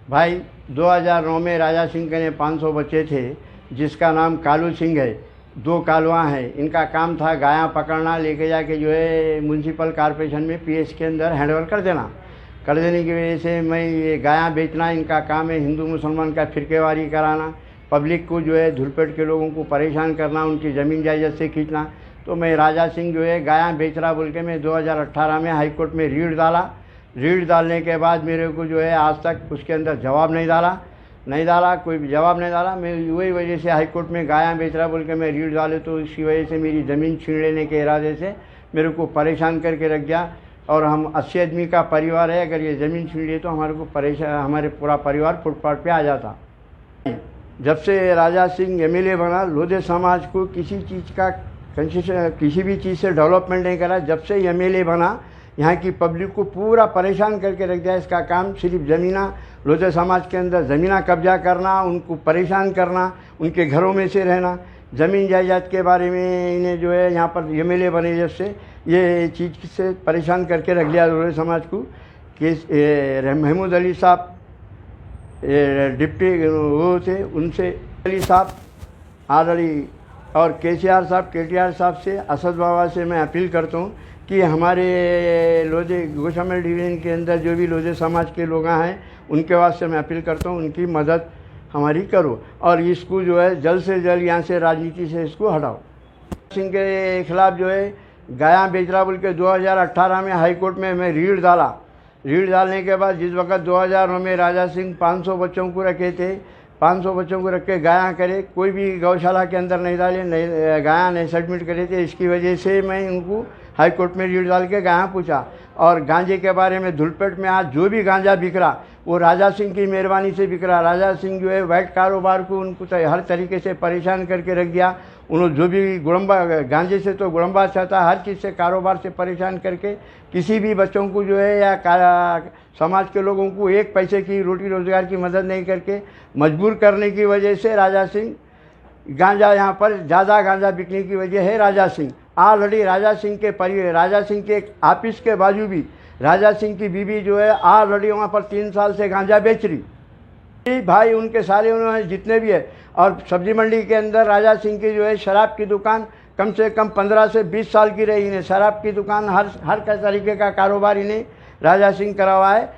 भाई 2009 में राजा सिंह के 500 बच्चे थे, जिसका नाम कालू सिंह है। 2 कालुआ हैं। इनका काम था गायां पकड़ना, लेके जाके जो है म्यूनसिपल कॉर्पोरेशन में पीएच के अंदर हैंडओवर कर देने की वजह से मैं ये गायां बेचना इनका काम है। हिंदू मुसलमान का फिरकेवारी कराना, पब्लिक को जो है धुलपेट के लोगों को परेशान करना, उनकी ज़मीन जायदाद से खींचना। तो मैं राजा सिंह जो है गायां बेच रहा बोल के मैं 2018 में हाई कोर्ट में रीट डाला। रीट डालने के बाद मेरे को जो है आज तक उसके अंदर जवाब नहीं डाला, कोई भी जवाब नहीं डाला। मैं वही वजह से हाई कोर्ट में गायां बेच रहा बोल के मैं रीट डाले, तो इसी वजह से मेरी ज़मीन छीन लेने के इरादे से मेरे को परेशान करके रख गया। और हम 80 आदमी का परिवार है, अगर ये ज़मीन छीन लिए तो हमारे पूरा परिवार फुटपाथ पे आ जाता। जब से राजा सिंह एमएलए बना, लोधे समाज को किसी चीज़ का कंसेशन, किसी भी चीज़ से डेवलपमेंट नहीं करा। जब से एमएलए बना, यहाँ की पब्लिक को पूरा परेशान करके रख दिया। इसका काम सिर्फ ज़मीना, लोधे समाज के अंदर ज़मीना कब्जा करना, उनको परेशान करना, उनके घरों में से रहना, ज़मीन जायदाद के बारे में इन्हें जो है यहाँ पर एमएलए बने जब से ये चीज़ से परेशान करके रख लिया लोधे समाज को। कि महमूद अली साहब डिप्टी वो थे, उनसे अली साहब ऑलरेडी और केटीआर साहब से, असद बाबा से मैं अपील करता हूँ कि हमारे लोधे गोशामल डिवीज़न के अंदर जो भी लोधे समाज के लोग हैं, उनके वास्ते मैं अपील करता हूँ उनकी मदद हमारी करो और इसको जो है जल्द से जल्द यहाँ से राजनीति से इसको हटाओ। सिंह के खिलाफ जो है गायां बेच रहा बोल के 2018 में हाई कोर्ट में मैं रीट डाला। रीट डालने के बाद जिस वक्त 2009 में राजा सिंह 500 बच्चों को रखे थे, 500 बच्चों को रख के गायां करे, कोई भी गौशाला के अंदर नहीं डाले, नहीं गायां नहीं सबमिट करे थे। इसकी वजह से मैं उनको हाई कोर्ट में रीट डाल के गायां पूछा। और गांजे के बारे में धुलपेट में आज जो भी गांजा बिक रहा वो राजा सिंह की मेहरबानी से बिक रहा। राजा सिंह जो है वाइट कारोबार को उनको हर तरीके से परेशान करके रख दिया। उन्होंने जो भी गुड़म्बा, गांजे से तो गुड़म्बा चाहता, हर चीज़ से कारोबार से परेशान करके किसी भी बच्चों को जो है या समाज के लोगों को एक पैसे की रोटी रोज़गार की मदद नहीं करके मजबूर करने की वजह से राजा सिंह गांजा यहाँ पर ज़्यादा गांजा बिकने की वजह है। राजा सिंह ऑलरेडी राजा सिंह के ऑफिस के बाजू भी राजा सिंह की बीवी जो है ऑलरेडी वहाँ पर 3 साल से गांजा बेच रही। भाई उनके सारे उन्होंने जितने भी है, और सब्जी मंडी के अंदर राजा सिंह की जो है शराब की दुकान कम से कम 15 से 20 साल की रही। इन्हें शराब की दुकान हर तरीके का कारोबार इन्हें राजा सिंह करा हुआ है।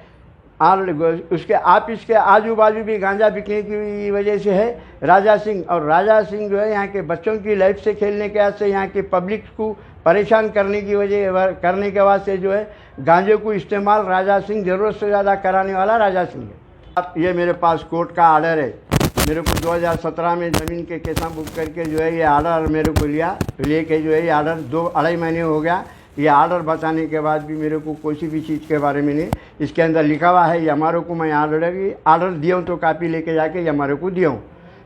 उसके ऑफिस के आजू बाजू भी गांजा बिकने की वजह से है राजा सिंह। और राजा सिंह जो है यहाँ के बच्चों की लाइफ से खेलने के वास्ते, यहाँ के पब्लिक को परेशान करने के वास्ते जो है गांजे को इस्तेमाल राजा सिंह ज़रूरत से ज़्यादा कराने वाला राजा सिंह है। अब ये मेरे पास कोर्ट का आर्डर है। मेरे को 2017 में ज़मीन के केसा बुक करके जो है ये आर्डर मेरे को लेके जो है ये आर्डर 2-2.5 महीने हो गया। ये आर्डर बताने के बाद भी मेरे को कोई भी चीज़ के बारे में नहीं, इसके अंदर लिखा हुआ है। ये हमारे को मैं आर्डर दिया हूँ, तो कापी लेके जाके ये हमारे को दिया हूँ।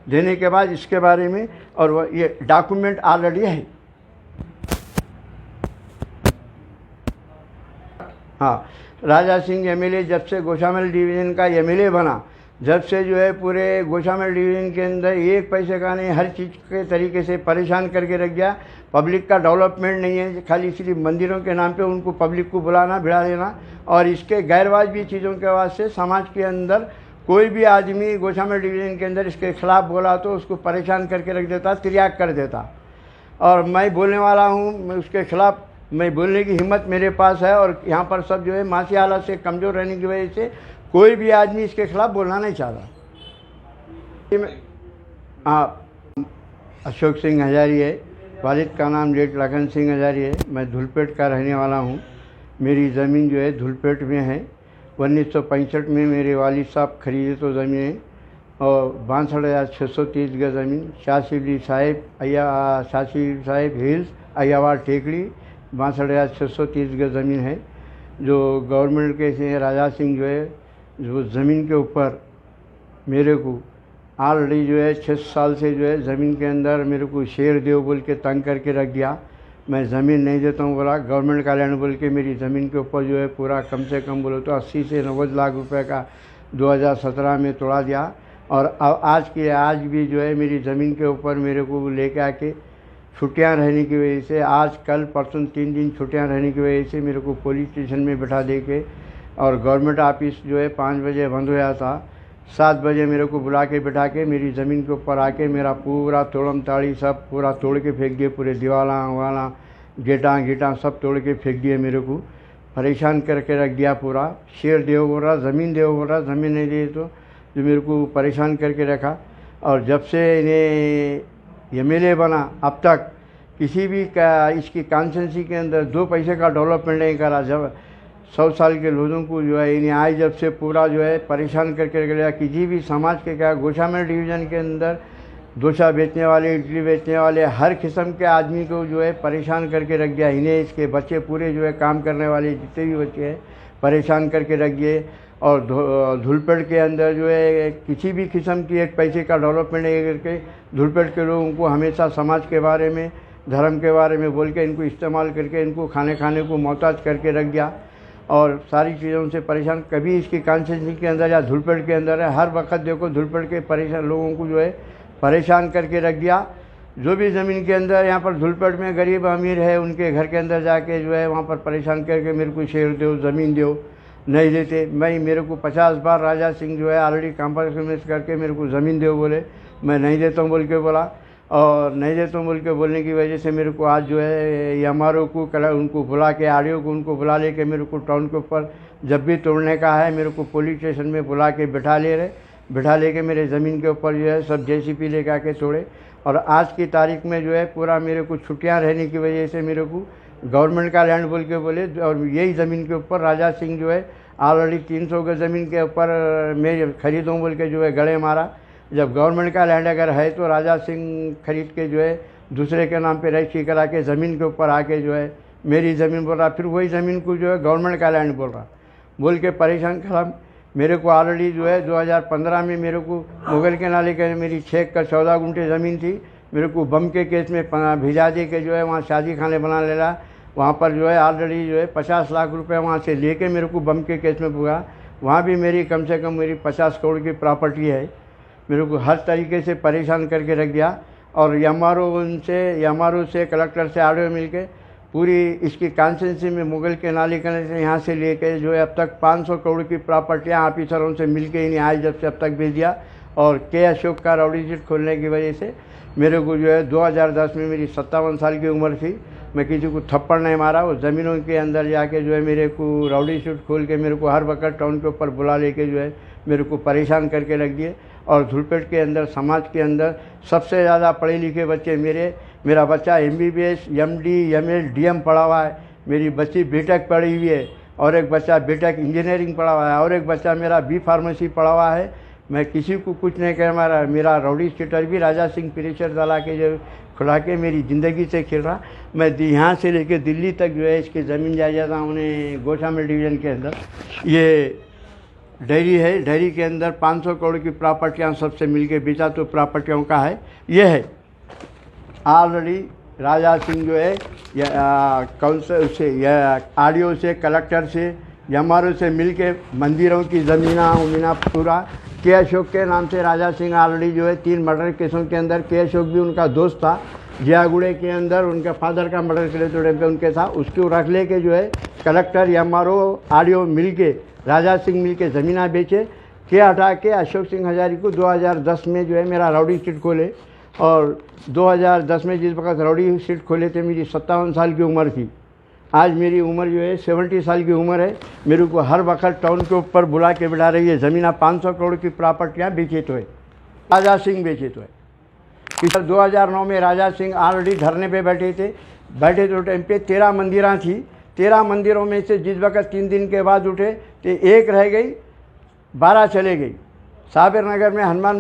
देने के बाद इसके बारे में और ये डॉक्यूमेंट ऑलरेडी है। हाँ, राजा सिंह एमएलए जब से गोशामल डिवीज़न का एमएलए बना, जब से जो है पूरे गोशामल डिवीज़न के अंदर एक पैसे का नहीं, हर चीज़ के तरीके से परेशान करके रख गया। पब्लिक का डेवलपमेंट नहीं है, खाली सिर्फ मंदिरों के नाम पे उनको पब्लिक को बुलाना, भिड़ा देना। और इसके गैरवाजबी चीज़ों के वास्ते समाज के अंदर कोई भी आदमी गोशामल डिवीज़न के अंदर इसके खिलाफ बोला तो उसको परेशान करके रख देता, तिर्याग कर देता। और मैं बोलने वाला हूँ, मैं उसके खिलाफ मैं बोलने की हिम्मत मेरे पास है। और यहाँ पर सब जो है मासी हालत से कमज़ोर रहने की वजह से कोई भी आदमी इसके खिलाफ बोलना नहीं चाहता। हाँ, अशोक सिंह हजारी है, वालिद का नाम लेट लगन सिंह हजारी है। मैं धुलपेट का रहने वाला हूँ। मेरी ज़मीन जो है धुलपेट में है। 1965 में मेरे वालिद साहब खरीदे तो ज़मीन है, और 62,630 गज ज़मीन, शाह शिवली साहिब हिल्स अय्यावाड़ टेकड़ी, 62,630 गज ज़मीन है। जो गवर्नमेंट के से राजा सिंह जो है जो ज़मीन के ऊपर मेरे को ऑलरेडी जो है 6 साल से जो है ज़मीन के अंदर मेरे को शेयर दो बोल के तंग करके रख दिया। मैं ज़मीन नहीं देता हूँ बोला, गवर्नमेंट का लैंड बोल के मेरी ज़मीन के ऊपर जो है पूरा कम से कम बोलो तो 80 से 90 लाख रुपए का 2017 में तोड़ा दिया। और आज भी जो है मेरी ज़मीन के ऊपर मेरे को लेके आके छुट्टियां रहने की वजह से, आज कल परसों 3 दिन छुट्टियां रहने की वजह से मेरे को पुलिस स्टेशन में बैठा दे के, और गवर्नमेंट ऑफिस जो है 5 बजे बंद हो गया था। 7 बजे मेरे को बुला के बिठा के मेरी ज़मीन के ऊपर आके मेरा पूरा तोड़म ताड़ी सब पूरा तोड़ के फेंक दिए, पूरे दीवाला वाला गेटा सब तोड़ के फेंक दिए, मेरे को परेशान करके रख दिया पूरा। शेर देव बोल रहा, ज़मीन देव बोल रहा, ज़मीन नहीं दे तो जो मेरे को परेशान करके रखा। और जब से इन्हें MLA बना अब तक किसी भी इसकी कॉन्स्टिट्यूंसी के अंदर 2 पैसे का डेवलपमेंट नहीं करा। जब 100 साल के लोगों को जो है इन्हें आए जब से पूरा जो है परेशान करके रख लिया। किसी भी समाज के क्या गोशामेल डिवीज़न के अंदर डोसा बेचने वाले, इडली बेचने वाले, हर किस्म के आदमी को जो है परेशान करके रख दिया। इन्हें इसके बच्चे पूरे जो है काम करने वाले जितने भी बच्चे हैं परेशान करके रख दिए। और धुलपेड़ के अंदर जो है किसी भी किस्म की 1 पैसे का डेवलपमेंट नहीं करके धुलपेड़ के लोगों को हमेशा समाज के बारे में, धर्म के बारे में बोल के इनको इस्तेमाल करके इनको खाने को मोहताज करके रख दिया और सारी चीज़ों से परेशान। कभी इसकी कॉन्स्टिट्यूंसी के अंदर या धुलपेड़ के अंदर है, हर वक्त देखो धुलपेड़ के परेशान लोगों को जो है परेशान करके रख दिया। जो भी ज़मीन के अंदर यहाँ पर धुलपेड़ में गरीब अमीर है उनके घर के अंदर जाके जो है वहाँ पर परेशान करके मेरे को शेर दो, ज़मीन दो, नहीं देते। मेरे को 50 बार राजा सिंह जो है ऑलरेडी कॉम्प्रोमाइज़ करके मेरे को ज़मीन दो बोले, मैं नहीं देता हूँ बोल के बोला। और नहीं देता हूँ बोल के बोलने की वजह से मेरे को आज जो है MRO को उनको बुला के, RDO को उनको बुला ले के मेरे को टाउन के ऊपर जब भी तोड़ने का है मेरे को पुलिस स्टेशन में बुला के बिठा ले के मेरे ज़मीन के ऊपर जो है सब JCB लेकर आके तोड़े। और आज की तारीख में जो है पूरा मेरे को छुट्टियां रहने की वजह से मेरे को गवर्नमेंट का लैंड बोल के बोले। और यही ज़मीन के ऊपर राजा सिंह जो है ऑलरेडी 300 गज ज़मीन के ऊपर मैं खरीदूँ बोल के जो है गड़े मारा। जब गवर्नमेंट का लैंड अगर है तो राजा सिंह खरीद के जो है दूसरे के नाम पे रजिस्ट्री करा के ज़मीन के ऊपर आके जो है मेरी ज़मीन बोल रहा, फिर वही ज़मीन को जो है गवर्नमेंट का लैंड बोल के परेशान करा। मेरे को ऑलरेडी जो है 2015 में मेरे को मुगल के नाले के मेरी 6 एकड़ 14 गुंठे ज़मीन थी। मेरे को बम के केस में भिजा दे के जो है वहाँ शादी खाने बना लेना। वहाँ पर जो है ऑलरेडी जो है 50 लाख रुपए वहाँ से लेके मेरे को बम के केस में पुगा। वहाँ भी मेरी कम से कम मेरी 50 करोड़ की प्रॉपर्टी है। मेरे को हर तरीके से परेशान करके रख दिया। और MRO से कलेक्टर से RDO मिल के पूरी इसकी कॉन्स्टिट्यूंसी में मुगल के नाली करने से यहाँ से लेके जो है अब तक 500 करोड़ की प्रॉपर्टियाँ ऑफिसरों से मिल के इन्हें आज जब से अब तक भेज दिया। और K अशोक का रौडी शीट खोलने की वजह से मेरे को जो है 2010 में मेरी 57 साल की उम्र थी, मैं किसी को थप्पड़ नहीं मारा। वो ज़मीनों के अंदर जाके जो है मेरे को रौडी शीट खोल के मेरे को हर वक्त टाउन के ऊपर बुला लेके जो है मेरे को परेशान करके रख दिए। और धुलपेड़ के अंदर समाज के अंदर सबसे ज़्यादा पढ़े लिखे बच्चे मेरा बच्चा MBBS MD ML DM पढ़ा हुआ है, मेरी बच्ची BTech पढ़ी हुई है, और एक बच्चा BTech इंजीनियरिंग पढ़ा हुआ है, और एक बच्चा मेरा B फार्मेसी पढ़ा हुआ है। मैं किसी को कुछ नहीं कह मारा। मेरा रौडी शीटर भी राजा सिंह प्रेशर डाला के जो खुला के मेरी ज़िंदगी से खेल रहा। मैं यहाँ से लेके दिल्ली तक जो है इसकी ज़मीन जायदाद उन्हें गोशामेल डिवीज़न के अंदर ये डेयरी है, डेयरी के अंदर 500 करोड़ की प्रॉपर्टियाँ सबसे मिलके बेचा तो प्रॉपर्टियों का है। ये है ऑलरेडी राजा सिंह जो है काउंसिल से या RDO से, कलेक्टर से, MRO से मिलके मंदिरों की ज़मीना पूरा K अशोक के नाम से राजा सिंह ऑलरेडी जो है 3 मर्डर केसों के अंदर, K अशोक भी उनका दोस्त था, जियागुड़े के अंदर उनके फादर का मर्डर करे तो पे उनके साथ उसको रख ले के जो है कलेक्टर MRO RDO मिल के राजा सिंह मिल के ज़मीना बेचे। के हटा के अशोक सिंह हजारी को 2010 में जो है मेरा रौडी शीट खोले। और 2010 में जिस वक्त रौडी शीट खोले थे मेरी 57 साल की उम्र थी। आज मेरी उम्र जो है 70 साल की उम्र है। मेरे को हर वक्त टाउन के ऊपर बुला के बिठा रही है। ज़मीना 500 करोड़ की प्रॉपर्टियाँ बेचे तो है, राजा सिंह बेचे तो है। कि 2009 में राजा सिंह ऑलरेडी धरने पे बैठे तो टाइम पे 13 मंदिरां थी। 13 मंदिरों में से जिस वक्त 3 दिन के बाद उठे तो 1 रह गई, 12 चले गई। साबिर नगर में हनुमान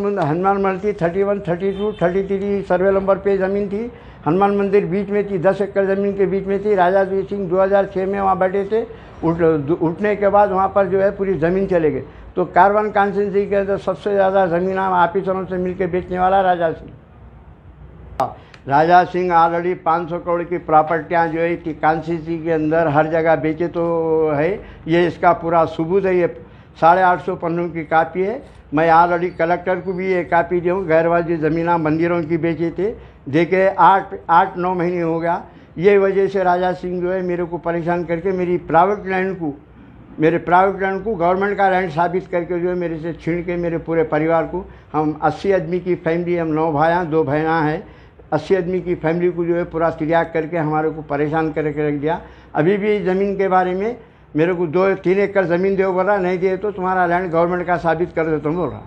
मंदिर 31, 32, 33 सर्वे नंबर पे ज़मीन थी। हनुमान मंदिर बीच में थी, 10 एकड़ ज़मीन के बीच में थी। राजा सिंह 2006 में वहाँ बैठे थे। उठने के बाद वहाँ पर जो है पूरी ज़मीन चले गए। तो कारवान कॉन्स्टिट्यूंसी के अंदर सबसे ज़्यादा ज़मीन ऑफिसरों से मिलकर बेचने वाला राजा सिंह ऑलरेडी 500 करोड़ की प्रॉपर्टियाँ जो है कॉन्स्टिट्यूंसी के अंदर हर जगह बेचे तो है। ये इसका पूरा सबूत है। ये 850 पन्नों की कापी है। मैं ऑलरेडी कलेक्टर को भी ये कापी दूँ। गैरवाजी ज़मीना मंदिरों की बेचे थे, देखे 8-9 महीने हो गया। ये वजह से राजा सिंह जो है मेरे को परेशान करके मेरी प्राइवेट लैंड को मेरे प्राइवेट लैंड को गवर्नमेंट का लैंड साबित करके जो है मेरे से छीन के मेरे पूरे परिवार को, हम 80 आदमी की फैमिली, हम 9 भाई 2 बहना हैं, 80 आदमी की फैमिली को जो है पूरा तिरयाग करके हमारे को परेशान करके रख दिया। अभी भी ज़मीन के बारे में मेरे को 2-3 एकड़ ज़मीन दो बोला, नहीं दिए तो तुम्हारा लैंड गवर्नमेंट का साबित कर देता हूँ बोल रहा।